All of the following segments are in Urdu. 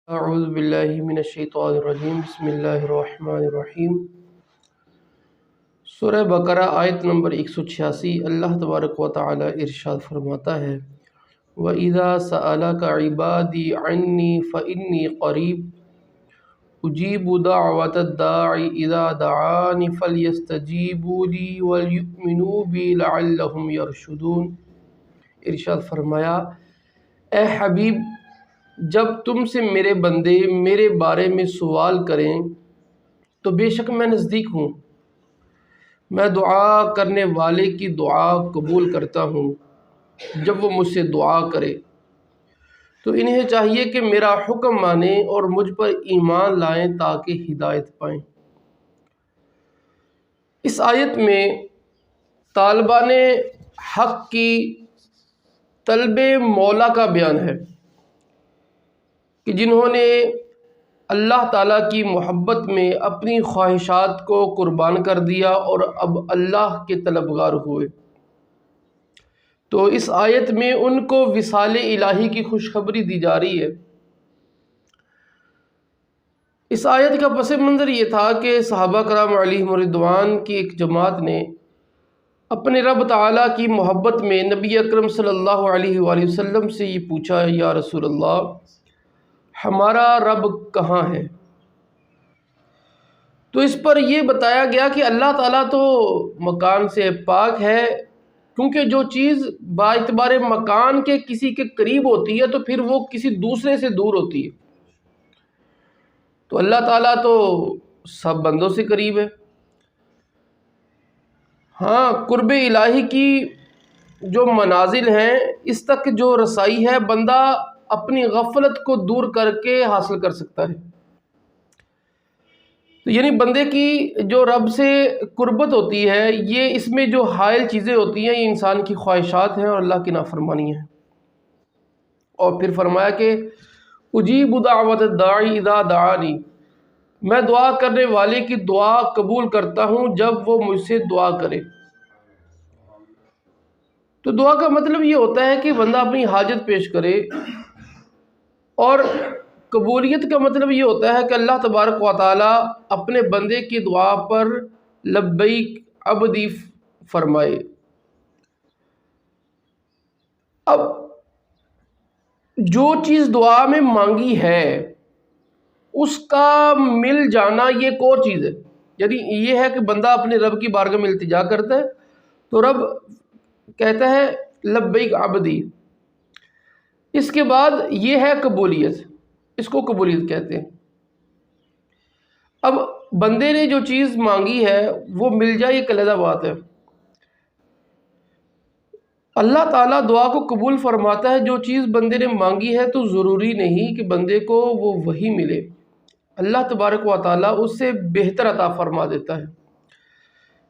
اعوذ باللہ من الشیطان الرجیم بسم اللہ الرحمن الرحیم۔ سورہ بقرہ آیت نمبر 186۔ اللہ تبارک و تعالی ارشاد فرماتا ہے وَإِذَا سَأَلَكَ عِبَادِي عَنِّي فَإِنِّي قَرِيبٌ أُجِيبُ دَعْوَةَ الدَّاعِ إِذَا دَعَانِ فَلْيَسْتَجِيبُوا لِي وَلْيُؤْمِنُوا بِي لَعَلَّهُمْ يَرْشُدُونَ۔ ارشاد فرمایا اے حبیب، جب تم سے میرے بندے میرے بارے میں سوال کریں تو بے شک میں نزدیک ہوں، میں دعا کرنے والے کی دعا قبول کرتا ہوں جب وہ مجھ سے دعا کرے۔ تو انہیں چاہیے کہ میرا حکم مانیں اور مجھ پر ایمان لائیں تاکہ ہدایت پائیں۔ اس آیت میں طالبان حق کی طلب مولا کا بیان ہے کہ جنہوں نے اللہ تعالیٰ کی محبت میں اپنی خواہشات کو قربان کر دیا اور اب اللہ کے طلبگار ہوئے۔ تو اس آیت میں ان کو وصال الہی کی خوشخبری دی جا رہی ہے۔ اس آیت کا پس منظر یہ تھا کہ صحابہ کرام علیہم رضوان کی ایک جماعت نے اپنے رب تعالیٰ کی محبت میں نبی اکرم صلی اللہ علیہ وآلہ وسلم سے یہ پوچھا، یا رسول اللہ، ہمارا رب کہاں ہے؟ تو اس پر یہ بتایا گیا کہ اللہ تعالیٰ تو مکان سے پاک ہے، کیونکہ جو چیز با اعتبار مکان کے کسی کے قریب ہوتی ہے تو پھر وہ کسی دوسرے سے دور ہوتی ہے۔ تو اللہ تعالیٰ تو سب بندوں سے قریب ہے۔ ہاں، قرب الہی کی جو منازل ہیں اس تک جو رسائی ہے بندہ اپنی غفلت کو دور کر کے حاصل کر سکتا ہے۔ تو یعنی بندے کی جو رب سے قربت ہوتی ہے، یہ اس میں جو حائل چیزیں ہوتی ہیں یہ انسان کی خواہشات ہیں اور اللہ کی نافرمانی ہے۔ اور پھر فرمایا کہ اجیب دعوت الداعی اذا دعانی، میں دعا کرنے والے کی دعا قبول کرتا ہوں جب وہ مجھ سے دعا کرے۔ تو دعا کا مطلب یہ ہوتا ہے کہ بندہ اپنی حاجت پیش کرے، اور قبولیت کا مطلب یہ ہوتا ہے کہ اللہ تبارک و تعالیٰ اپنے بندے کی دعا پر لبیک عبدی فرمائے۔ اب جو چیز دعا میں مانگی ہے اس کا مل جانا یہ ایک اور چیز ہے۔ یعنی یہ ہے کہ بندہ اپنے رب کی بارگاہ میں التجا کرتا ہے تو رب کہتا ہے لبیک عبدی۔ اس کے بعد یہ ہے قبولیت، اس کو قبولیت کہتے ہیں۔ اب بندے نے جو چیز مانگی ہے وہ مل جائے، یہ علیحدہ بات ہے۔ اللہ تعالیٰ دعا کو قبول فرماتا ہے۔ جو چیز بندے نے مانگی ہے تو ضروری نہیں کہ بندے کو وہ وہی ملے، اللہ تبارک و تعالیٰ اس سے بہتر عطا فرما دیتا ہے،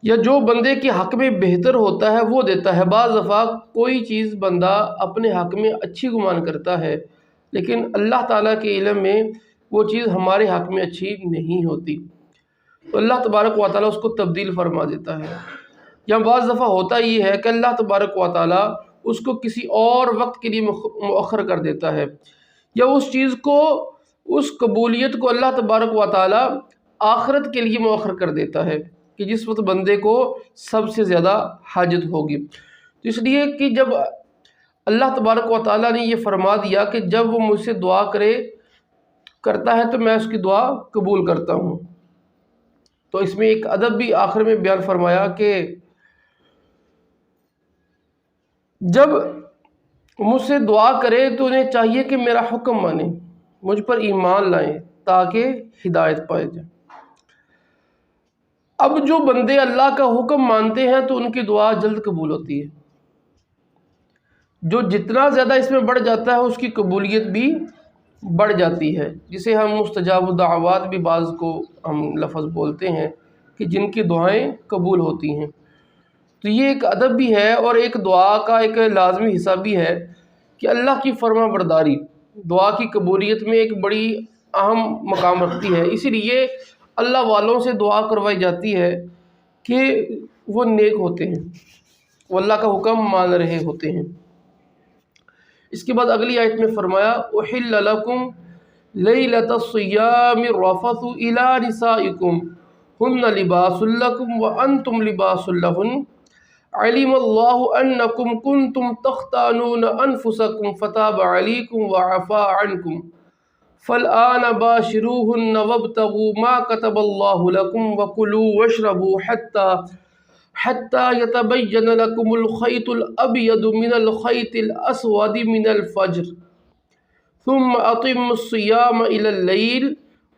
یا جو بندے کے حق میں بہتر ہوتا ہے وہ دیتا ہے۔ بعض دفعہ کوئی چیز بندہ اپنے حق میں اچھی گمان کرتا ہے لیکن اللہ تعالیٰ کے علم میں وہ چیز ہمارے حق میں اچھی نہیں ہوتی، تو اللہ تبارک و تعالیٰ اس کو تبدیل فرما دیتا ہے۔ یا بعض دفعہ ہوتا یہ ہے کہ اللہ تبارک و تعالیٰ اس کو کسی اور وقت کے لیے مؤخر کر دیتا ہے، یا اس چیز کو، اس قبولیت کو اللہ تبارک و تعالیٰ آخرت کے لیے مؤخر کر دیتا ہے کہ جس وقت بندے کو سب سے زیادہ حاجت ہوگی۔ تو اس لیے کہ جب اللہ تبارک و تعالیٰ نے یہ فرما دیا کہ جب وہ مجھ سے دعا کرتا ہے تو میں اس کی دعا قبول کرتا ہوں، تو اس میں ایک ادب بھی آخر میں بیان فرمایا کہ جب مجھ سے دعا کرے تو انہیں چاہیے کہ میرا حکم مانیں، مجھ پر ایمان لائیں تاکہ ہدایت پائے جائے۔ اب جو بندے اللہ کا حکم مانتے ہیں تو ان کی دعا جلد قبول ہوتی ہے۔ جو جتنا زیادہ اس میں بڑھ جاتا ہے اس کی قبولیت بھی بڑھ جاتی ہے، جسے ہم مستجاب الدعوات بھی بعض کو ہم لفظ بولتے ہیں کہ جن کی دعائیں قبول ہوتی ہیں۔ تو یہ ایک ادب بھی ہے اور ایک دعا کا ایک لازمی حصہ بھی ہے کہ اللہ کی فرما برداری دعا کی قبولیت میں ایک بڑی اہم مقام رکھتی ہے۔ اسی لیے اللہ والوں سے دعا کروائی جاتی ہے کہ وہ نیک ہوتے ہیں، وہ اللہ کا حکم مان رہے ہوتے ہیں۔ اس کے بعد اگلی آیت میں فرمایا احل لکم لیلۃ الصیام الرفث الی نسائکم ہن لباس لکم وانتم لباس لہن علم اللہ انکم کنتم تختانون انفسکم فتاب علیکم وعفا عنکم فالآن باشروہن وابتغوا ما كتب اللہ لکم وکلوا واشربوا حتى يتبين لكم الخيط الأبيض من الخيط الأسود من الفجر ثم أتموا الصيام إلى الليل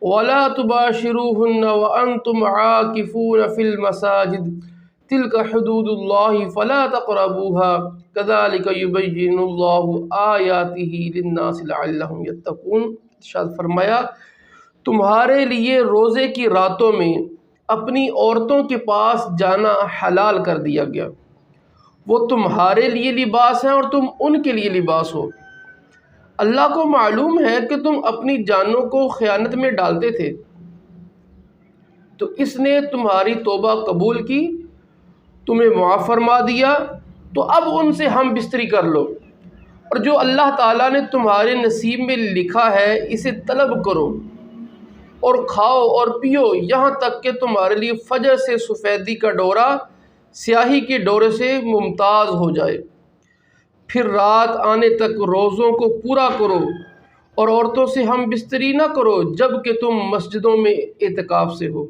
ولا تباشروهن وأنتم عاكفون في المساجد تلك حدود الله فلا تقربوها كذلك يبين الله آياته للناس لعلهم يتقون۔ ارشاد فرمایا تمہارے لیے روزے کی راتوں میں اپنی عورتوں کے پاس جانا حلال کر دیا گیا، وہ تمہارے لیے لباس ہیں اور تم ان کے لیے لباس ہو۔ اللہ کو معلوم ہے کہ تم اپنی جانوں کو خیانت میں ڈالتے تھے، تو اس نے تمہاری توبہ قبول کی، تمہیں معاف فرما دیا، تو اب ان سے ہم بستری کر لو، اور جو اللہ تعالیٰ نے تمہارے نصیب میں لکھا ہے اسے طلب کرو اور کھاؤ اور پیو یہاں تک کہ تمہارے لیے فجر سے سفیدی کا ڈورا سیاہی کے ڈورے سے ممتاز ہو جائے، پھر رات آنے تک روزوں کو پورا کرو اور عورتوں سے ہم بستری نہ کرو جب کہ تم مسجدوں میں اعتکاف سے ہو۔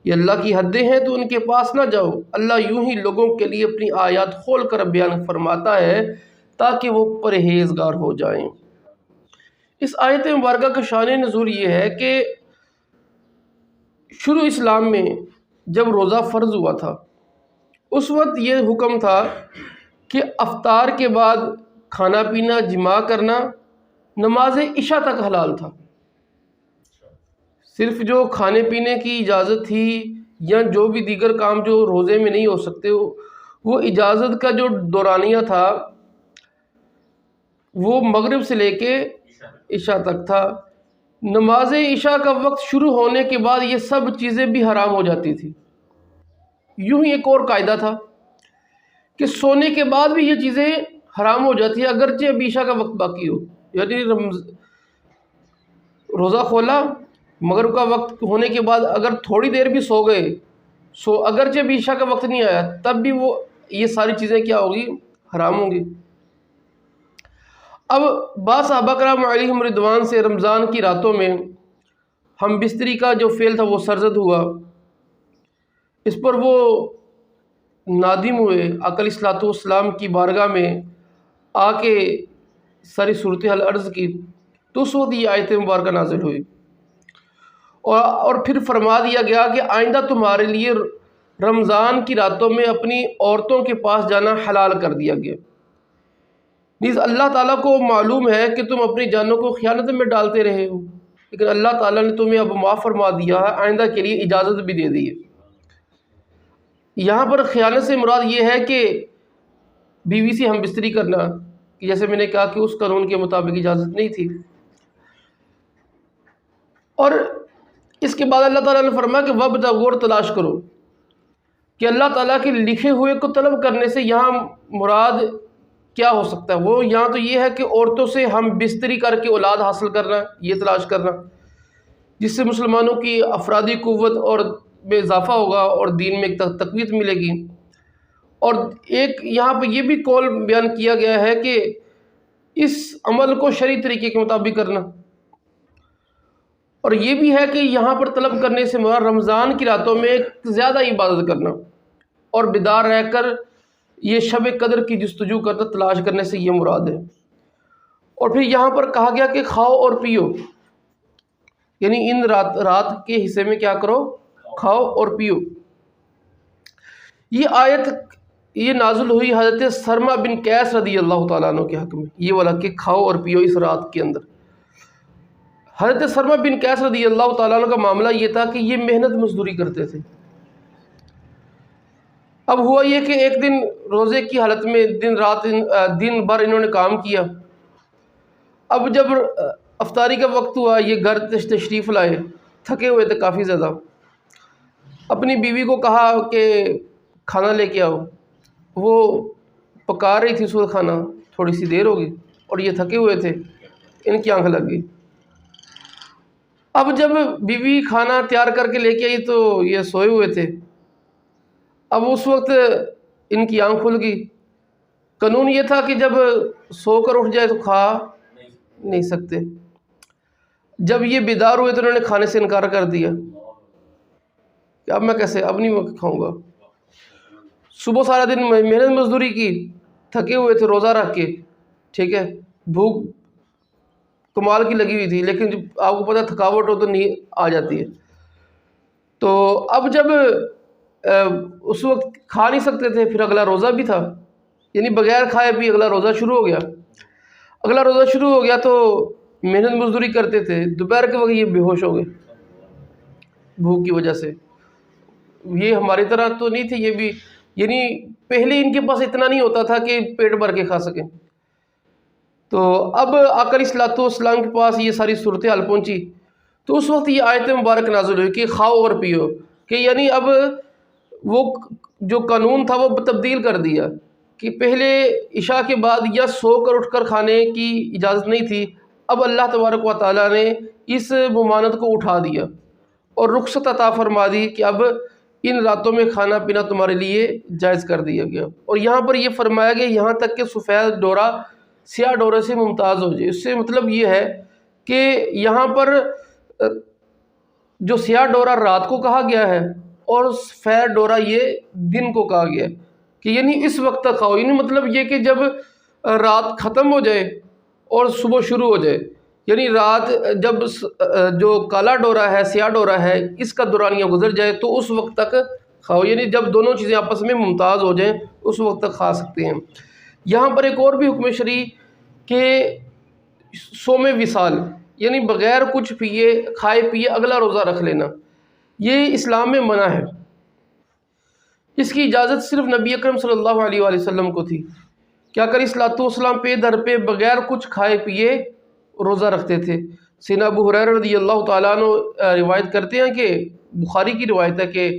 یہ اللہ کی حدیں ہیں تو ان کے پاس نہ جاؤ۔ اللہ یوں ہی لوگوں کے لیے اپنی آیات کھول کر بیان فرماتا ہے تاکہ وہ پرہیزگار ہو جائیں۔ اس آیت مبارکہ کا شان نزول یہ ہے کہ شروع اسلام میں جب روزہ فرض ہوا تھا اس وقت یہ حکم تھا کہ افطار کے بعد کھانا پینا، جماع کرنا نماز عشاء تک حلال تھا۔ صرف جو کھانے پینے کی اجازت تھی یا جو بھی دیگر کام جو روزے میں نہیں ہو سکتے وہ اجازت کا جو دورانیہ تھا وہ مغرب سے لے کے عشاء تک تھا۔ نماز عشاء کا وقت شروع ہونے کے بعد یہ سب چیزیں بھی حرام ہو جاتی تھی۔ یوں ہی ایک اور قاعدہ تھا کہ سونے کے بعد بھی یہ چیزیں حرام ہو جاتی ہیں اگرچہ اب عشاء کا وقت باقی ہو، یعنی روزہ کھولا مغرب کا وقت ہونے کے بعد اگر تھوڑی دیر بھی سو گئے، اگرچہ اب عشاء کا وقت نہیں آیا تب بھی یہ ساری چیزیں کیا ہوگی؟ حرام ہوں گی۔ اب بعض صحابہ کرام علیہم رضوان سے رمضان کی راتوں میں ہم بستری کا جو فعل تھا وہ سرزد ہوا، اس پر وہ نادم ہوئے، آقا علیہ الصلوۃ والسلام کی بارگاہ میں آ کے ساری صورتحال عرض کی، تو اس وقت یہ آیت مبارکہ نازل ہوئی اور پھر فرما دیا گیا کہ آئندہ تمہارے لیے رمضان کی راتوں میں اپنی عورتوں کے پاس جانا حلال کر دیا گیا۔ نیز اللہ تعالیٰ کو معلوم ہے کہ تم اپنی جانوں کو خیانت میں ڈالتے رہے ہو، لیکن اللہ تعالیٰ نے تمہیں اب معاف فرما دیا ہے، آئندہ کے لیے اجازت بھی دے دی ہے۔ یہاں پر خیانت سے مراد یہ ہے کہ بیوی سے ہم بستری کرنا، کہ جیسے میں نے کہا کہ اس قانون کے مطابق اجازت نہیں تھی۔ اور اس کے بعد اللہ تعالیٰ نے فرمایا کہ وابتغوا تلاش کرو، کہ اللہ تعالیٰ کے لکھے ہوئے کو طلب کرنے سے یہاں مراد کیا ہو سکتا ہے؟ وہ یہاں تو یہ ہے کہ عورتوں سے ہم بستری کر کے اولاد حاصل کرنا، یہ تلاش کرنا، جس سے مسلمانوں کی افرادی قوت اور میں اضافہ ہوگا اور دین میں ایک تقویت ملے گی۔ اور ایک یہاں پہ یہ بھی قول بیان کیا گیا ہے کہ اس عمل کو شرعی طریقے کے مطابق کرنا، اور یہ بھی ہے کہ یہاں پر طلب کرنے سے مراد رمضان کی راتوں میں زیادہ عبادت کرنا اور بیدار رہ کر یہ شب قدر کی جستجو کرنا، تلاش کرنے سے یہ مراد ہے۔ اور پھر یہاں پر کہا گیا کہ کھاؤ اور پیو، یعنی ان رات کے حصے میں کیا کرو؟ کھاؤ اور پیو۔ یہ آیت یہ نازل ہوئی حضرت سرما بن قیس رضی اللہ تعالیٰ عنہ کے حق میں، یہ والا کہ کھاؤ اور پیو اس رات کے اندر۔ حضرت سرما بن قیس رضی اللہ تعالیٰ عنہ کا معاملہ یہ تھا کہ یہ محنت مزدوری کرتے تھے۔ اب ہوا یہ کہ ایک دن روزے کی حالت میں دن بھر انہوں نے کام کیا، اب جب افطاری کا وقت ہوا یہ گھر تشریف لائے، تھکے ہوئے تھے کافی زیادہ، اپنی بیوی کو کہا کہ کھانا لے کے آؤ، وہ پکا رہی تھی اس وقت کھانا، تھوڑی سی دیر ہوگی اور یہ تھکے ہوئے تھے، ان کی آنکھ لگ گئی، اب جب بیوی کھانا تیار کر کے لے کے آئی تو یہ سوئے ہوئے تھے. اب اس وقت ان کی آنکھ کھل گئی. قانون یہ تھا کہ جب سو کر اٹھ جائے تو کھا نہیں سکتے. جب یہ بیدار ہوئے تو انہوں نے کھانے سے انکار کر دیا کہ اب میں کیسے، اب نہیں میں کھاؤں گا. صبح سارا دن محنت مزدوری کی، تھکے ہوئے تھے روزہ رکھ کے، ٹھیک ہے، بھوک کمال کی لگی ہوئی تھی، لیکن جب آپ کو پتہ تھکاوٹ ہو تو نہیں آ جاتی ہے. تو اب جب اس وقت کھا نہیں سکتے تھے، پھر اگلا روزہ بھی تھا، یعنی بغیر کھائے بھی اگلا روزہ شروع ہو گیا. اگلا روزہ شروع ہو گیا تو محنت مزدوری کرتے تھے، دوپہر کے وقت یہ بے ہوش ہو گئے بھوک کی وجہ سے. یہ ہماری طرح تو نہیں تھے، یہ بھی یعنی پہلے ان کے پاس اتنا نہیں ہوتا تھا کہ پیٹ بھر کے کھا سکیں. تو اب آقا علیہ الصلوۃ والسلام کے پاس یہ ساری صورتحال پہنچی تو اس وقت یہ آیت مبارک نازل ہوئی کہ کھاؤ اور پیو، کہ یعنی اب وہ جو قانون تھا وہ تبدیل کر دیا کہ پہلے عشاء کے بعد یا سو کر اٹھ کر کھانے کی اجازت نہیں تھی. اب اللہ تبارک و تعالیٰ نے اس ممانعت کو اٹھا دیا اور رخصت عطا فرما دی کہ اب ان راتوں میں کھانا پینا تمہارے لیے جائز کر دیا گیا. اور یہاں پر یہ فرمایا گیا یہاں تک کہ سفید ڈورا سیاہ ڈورے سے ممتاز ہو جائے. اس سے مطلب یہ ہے کہ یہاں پر جو سیاہ ڈورا رات کو کہا گیا ہے اور سفید ڈورا یہ دن کو کہا گیا ہے کہ یعنی اس وقت تک کھاؤ. یعنی مطلب یہ کہ جب رات ختم ہو جائے اور صبح شروع ہو جائے، یعنی رات جب جو کالا ڈورا ہے سیاہ ڈورا ہے اس کا دورانیہ گزر جائے تو اس وقت تک کھاؤ، یعنی جب دونوں چیزیں آپس میں ممتاز ہو جائیں اس وقت تک کھا سکتے ہیں. یہاں پر ایک اور بھی حکم شرعی کہ صوم وصال، یعنی بغیر کچھ پیے کھائے پیے اگلا روزہ رکھ لینا، یہ اسلام میں منع ہے. اس کی اجازت صرف نبی اکرم صلی اللہ علیہ وآلہ وسلم کو تھی. کیا آقا علیہ الصلوۃ والسلام پہ در پہ بغیر کچھ کھائے پیے روزہ رکھتے تھے. سیدنا ابو ہریرہ رضی اللہ تعالیٰ عنہ روایت کرتے ہیں کہ بخاری کی روایت ہے کہ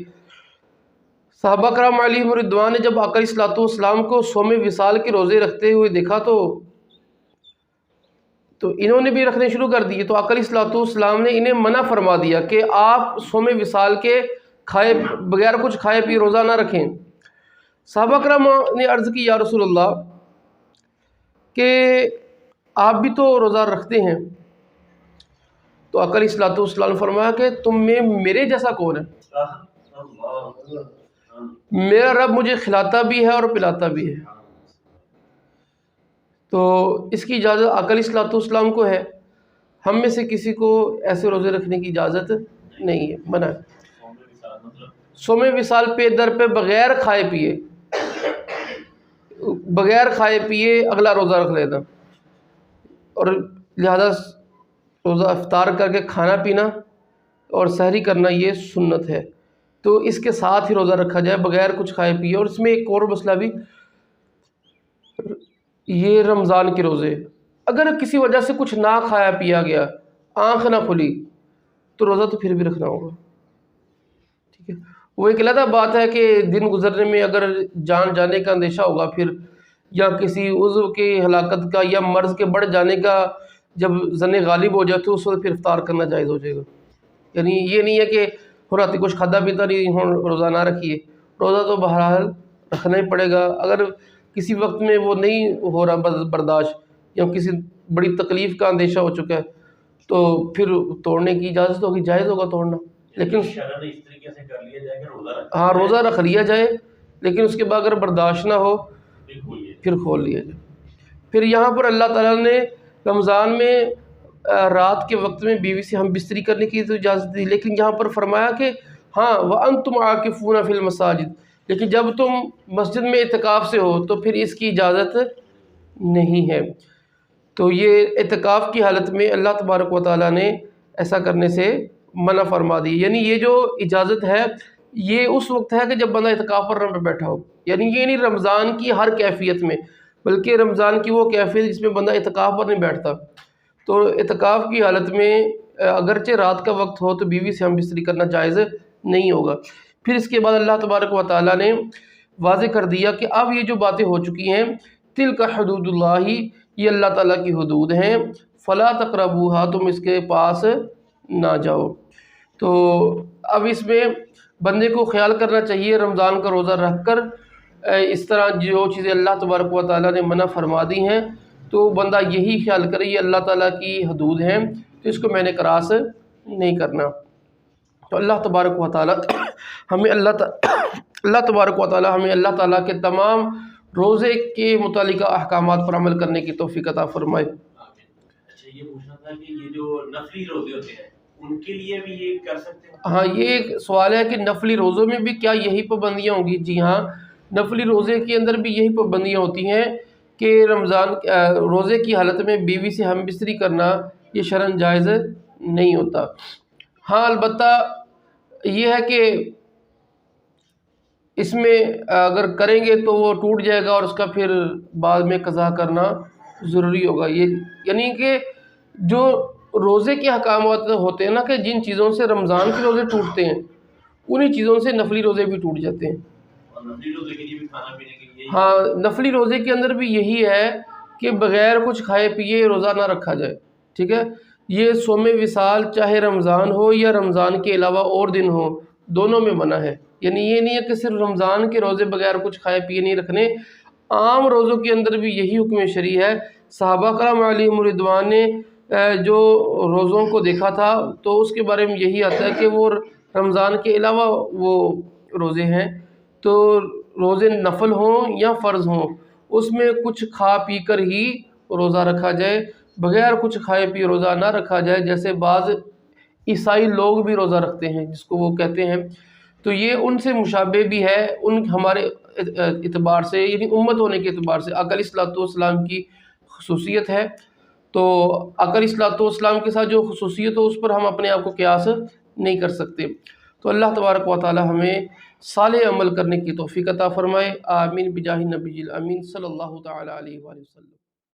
صحابہ کرام علیہم رضوان نے جب آقا علیہ الصلوۃ والسلام کو صوم وصال کے روزے رکھتے ہوئے دیکھا تو انہوں نے بھی رکھنے شروع کر دیے. تو آقا علیہ الصلوۃ والسلام نے انہیں منع فرما دیا کہ آپ صوم وصال کے کھائے بغیر کچھ کھائے پیے روزہ نہ رکھیں. صحابہ کرام نے عرض کی یا رسول اللہ کہ آپ بھی تو روزہ رکھتے ہیں. تو آقا علیہ الصلوۃ والسلام نے فرمایا کہ تم میں میرے جیسا کون ہے؟ میرا رب مجھے کھلاتا بھی ہے اور پلاتا بھی ہے. تو اس کی اجازت آقا علیہ الصلوۃ والسلام کو ہے، ہم میں سے کسی کو ایسے روزے رکھنے کی اجازت نہیں ہے، منع ہے. صوم وصال پہ در پہ بغیر کھائے پیے اگلا روزہ رکھ لینا، اور لہذا روزہ افطار کر کے کھانا پینا اور سحری کرنا یہ سنت ہے. تو اس کے ساتھ ہی روزہ رکھا جائے بغیر کچھ کھائے پیے. اور اس میں ایک اور مسئلہ بھی، یہ رمضان کے روزے اگر کسی وجہ سے کچھ نہ کھایا پیا گیا، آنکھ نہ کھلی، تو روزہ تو پھر بھی رکھنا ہوگا، ٹھیک ہے. وہ ایک علیحدہ بات ہے کہ دن گزرنے میں اگر جان جانے کا اندیشہ ہوگا پھر، یا کسی عضو کی ہلاکت کا یا مرض کے بڑھ جانے کا جب ظن غالب ہو جائے تو اس وقت پھر افطار کرنا جائز ہو جائے گا. یعنی یہ نہیں ہے کہ رات کچھ کھادا پیتا نہیں ہوں روزہ نہ رکھیے، روزہ تو بہرحال رکھنا ہی پڑے گا. اگر کسی وقت میں وہ نہیں ہو رہا برداشت یا کسی بڑی تکلیف کا اندیشہ ہو چکا ہے تو پھر توڑنے کی اجازت ہوگی، جائز ہوگا توڑنا. لیکن اس طریقے سے کر لیا جائے کہ ہاں روزہ رکھ لیا جائے، لیکن اس کے بعد اگر برداشت نہ ہو پھر کھول لیا جائے. پھر یہاں پر اللہ تعالیٰ نے رمضان میں رات کے وقت میں بیوی سے ہم بستری کرنے کی تو اجازت دی، لیکن یہاں پر فرمایا کہ ہاں وَأَنْتُمْ عَاكِفُونَ فِي الْمَسَاجِدِ، لیکن جب تم مسجد میں اعتکاف سے ہو تو پھر اس کی اجازت نہیں ہے. تو یہ اعتکاف کی حالت میں اللہ تبارک و تعالیٰ نے ایسا کرنے سے منع فرما دی. یعنی یہ جو اجازت ہے یہ اس وقت ہے کہ جب بندہ اعتکاف پر بیٹھا ہو، یعنی یہ نہیں رمضان کی ہر کیفیت میں، بلکہ رمضان کی وہ کیفیت جس میں بندہ اعتکاف پر نہیں بیٹھتا. تو اعتکاف کی حالت میں اگرچہ رات کا وقت ہو تو بیوی سے ہم بستری کرنا جائز نہیں ہوگا. پھر اس کے بعد اللہ تبارک و تعالیٰ نے واضح کر دیا کہ اب یہ جو باتیں ہو چکی ہیں تلک حدود اللہ، یہ اللہ تعالیٰ کی حدود ہیں، فلا تقربوها، تم اس کے پاس نہ جاؤ۔ تو اب اس میں بندے کو خیال کرنا چاہیے رمضان کا روزہ رکھ کر اس طرح جو چیزیں اللہ تبارک و تعالیٰ نے منع فرما دی ہیں تو بندہ یہی خیال کرے یہ اللہ تعالیٰ کی حدود ہیں تو اس کو میں نے کراس نہیں کرنا۔ تو اللہ تبارک و تعالیٰ ہمیں اللہ تبارک و تعالیٰ ہمیں اللہ تعالیٰ کے تمام روزے کے متعلقہ احکامات پر عمل کرنے کی توفیق عطا فرمائے۔ اچھا یہ پوچھنا تھا کہ یہ جو نفلی روزے ہوتے ہیں ان کے لیے بھی یہ کر سکتے ہیں؟ ہاں یہ ایک سوال ہے کہ نفلی روزوں میں بھی کیا یہی پابندیاں ہوں گی؟ جی ہاں، نفلی روزے کے اندر بھی یہی پابندیاں ہوتی ہیں کہ رمضان روزے کی حالت میں بیوی سے ہم بستری کرنا یہ شرعاً جائز نہیں ہوتا۔ ہاں البتہ یہ ہے کہ اس میں اگر کریں گے تو وہ ٹوٹ جائے گا اور اس کا پھر بعد میں قضا کرنا ضروری ہوگا۔ یہ یعنی کہ جو روزے کے احکامات ہوتے ہیں نا کہ جن چیزوں سے رمضان کے روزے ٹوٹتے ہیں انہی چیزوں سے نفلی روزے بھی ٹوٹ جاتے ہیں۔ اور نفلی روزے کے لیے بھی کھانا پینے کے لیے ہاں نفلی روزے کے اندر بھی یہی ہے کہ بغیر کچھ کھائے پیے روزہ نہ رکھا جائے، ٹھیک ہے؟ یہ صوم وصال چاہے رمضان ہو یا رمضان کے علاوہ اور دن ہو دونوں میں منع ہے۔ یعنی یہ نہیں ہے کہ صرف رمضان کے روزے بغیر کچھ کھائے پیے نہیں رکھنے، عام روزوں کے اندر بھی یہی حکم شرعی ہے۔ صحابہ کرام علیہم رضوان نے جو روزوں کو دیکھا تھا تو اس کے بارے میں یہی آتا ہے کہ وہ رمضان کے علاوہ وہ روزے ہیں تو روزے نفل ہوں یا فرض ہوں اس میں کچھ کھا پی کر ہی روزہ رکھا جائے، بغیر کچھ کھائے پی روزہ نہ رکھا جائے۔ جیسے بعض عیسائی لوگ بھی روزہ رکھتے ہیں جس کو وہ کہتے ہیں، تو یہ ان سے مشابہ بھی ہے ان ہمارے اعتبار سے، یعنی امت ہونے کے اعتبار سے آقا علیہ الصلوۃ والسلام کی خصوصیت ہے۔ تو آقا علیہ الصلوۃ والسلام کے ساتھ جو خصوصیت ہو اس پر ہم اپنے آپ کو قیاس نہیں کر سکتے۔ تو اللہ تبارک و تعالی ہمیں صالح عمل کرنے کی توفیق عطا فرمائے، آمین بجاہ نبی الامین صلی اللہ تعالی علیہ وآلہ وسلم۔